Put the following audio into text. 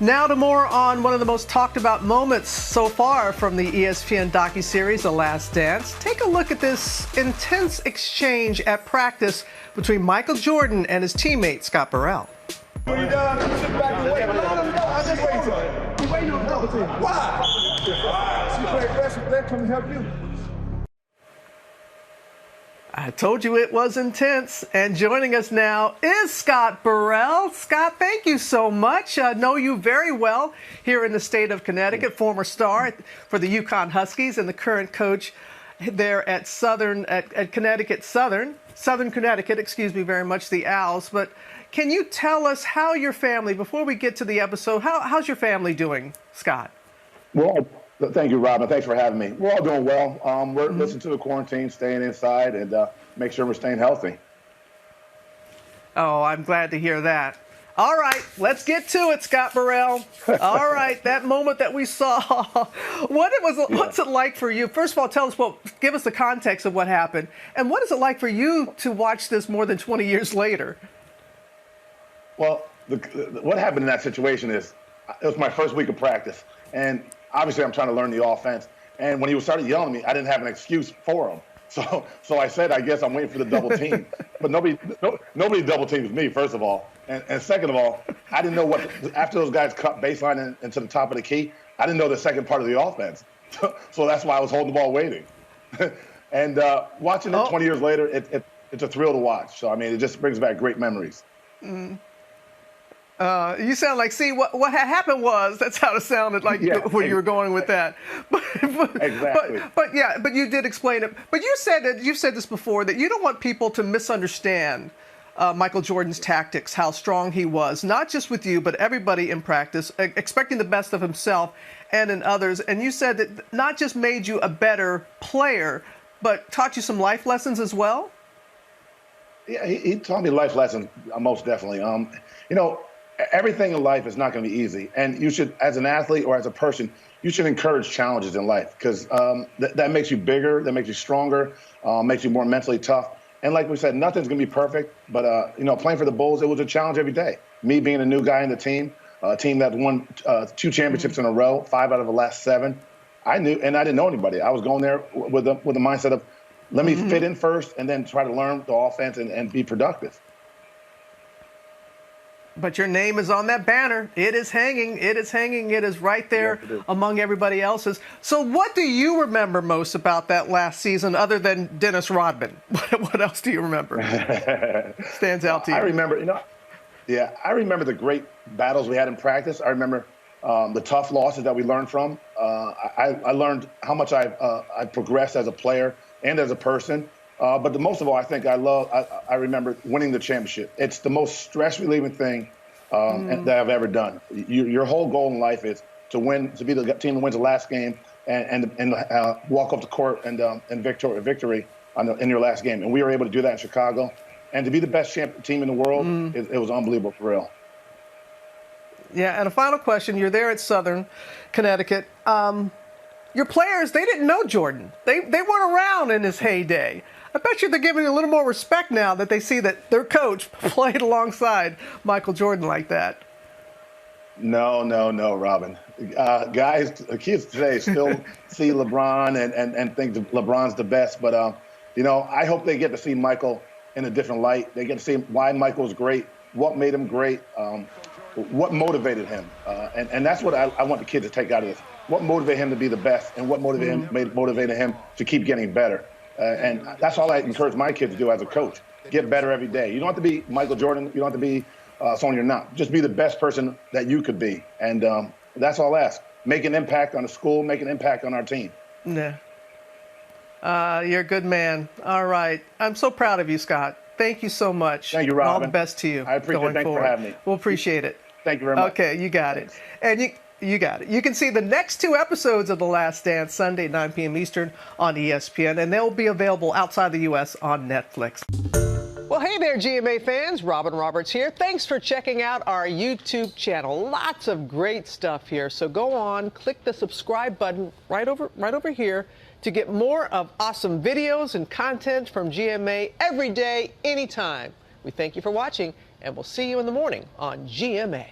Now to more on one of the most talked about moments so far from the ESPN docuseries, The Last Dance. Take a look at this intense exchange at practice between Michael Jordan and his teammate, Scott Burrell. When you're done, sit back and wait. I just wait. We're waiting on the double team. Why? She played aggressive. They're coming to help you. I told you it was intense. And joining us now is Scott Burrell. Scott, thank you so much. I know you very well here in the state of Connecticut, former star for the Yukon Huskies and the current coach there at Connecticut Southern Connecticut, excuse me very much, the Owls. But can you tell us how your family, before we get to the episode, how's your family doing, Scott? Well, thank you, Robin. Thanks for having me. We're all doing well. We're listening to the quarantine, staying inside, and make sure we're staying healthy. Oh, I'm glad to hear that. All right, let's get to it, Scott Burrell. All right, that moment that we saw, what's it like for you? First of all, give us the context of what happened, and what is it like for you to watch this more than 20 years later? Well, what happened in that situation is it was my first week of practice, and obviously I'm trying to learn the offense. And when he started yelling at me, I didn't have an excuse for him. So I said, I guess I'm waiting for the double team. But nobody double teams me, first of all. And second of all, I didn't know after those guys cut baseline into the top of the key, I didn't know the second part of the offense. So that's why I was holding the ball waiting. And watching it 20 years later, it's a thrill to watch. So, I mean, it just brings back great memories. Mm. You sound like, see, what had happened was, that's how it sounded like where you were going with that. Exactly. But you did explain it. But you've said this before, that you don't want people to misunderstand Michael Jordan's tactics, how strong he was, not just with you, but everybody in practice, expecting the best of himself and in others. And you said that not just made you a better player, but taught you some life lessons as well? Yeah, he taught me life lessons, most definitely. Everything in life is not going to be easy. And you should, as an athlete or as a person, you should encourage challenges in life because that makes you bigger, that makes you stronger, makes you more mentally tough. And like we said, nothing's going to be perfect. But, playing for the Bulls, it was a challenge every day. Me being a new guy in the team, a team that won 2 championships in a row, 5 out of the last 7. I didn't know anybody. I was going there with the mindset of let me fit in first and then try to learn the offense and be productive. But your name is on that banner. It is hanging. It is hanging. It is right there among everybody else's. So what do you remember most about that last season other than Dennis Rodman? What else do you remember? Stands out to you. I remember, I remember the great battles we had in practice. I remember the tough losses that we learned from. I learned how much I progressed as a player and as a person. But most of all, I think I remember winning the championship. It's the most stress-relieving thing that I've ever done. Your whole goal in life is to win, to be the team that wins the last game and walk off the court and victory in your last game. And we were able to do that in Chicago. And to be the best team in the world, it was unbelievable for real. Yeah, and a final question. You're there at Southern Connecticut. Your players, they didn't know Jordan. They weren't around in his heyday. I bet you they're giving you a little more respect now that they see that their coach played alongside Michael Jordan like that. No, Robin. Kids today still see LeBron and think LeBron's the best. But, I hope they get to see Michael in a different light. They get to see why Michael's great, what made him great, what motivated him. And that's what I want the kids to take out of this. What motivated him to be the best and what motivated him to keep getting better. And that's all I encourage my kids to do as a coach. Get better every day. You don't have to be Michael Jordan. You don't have to be someone you're not. Just be the best person that you could be. And that's all I ask. Make an impact on the school, make an impact on our team. Yeah. You're a good man. All right. I'm so proud of you, Scott. Thank you so much. Thank you, Robin. All the best to you. I appreciate it. Thanks for having me. We'll appreciate it. Thank you very much. Okay, you got it. And you got it. You can see the next 2 episodes of The Last Dance Sunday, 9 p.m. Eastern on ESPN, and they'll be available outside the U.S. on Netflix. Well, hey there, GMA fans. Robin Roberts here. Thanks for checking out our YouTube channel. Lots of great stuff here. So go on, click the subscribe button right over here to get more of awesome videos and content from GMA every day, anytime. We thank you for watching, and we'll see you in the morning on GMA.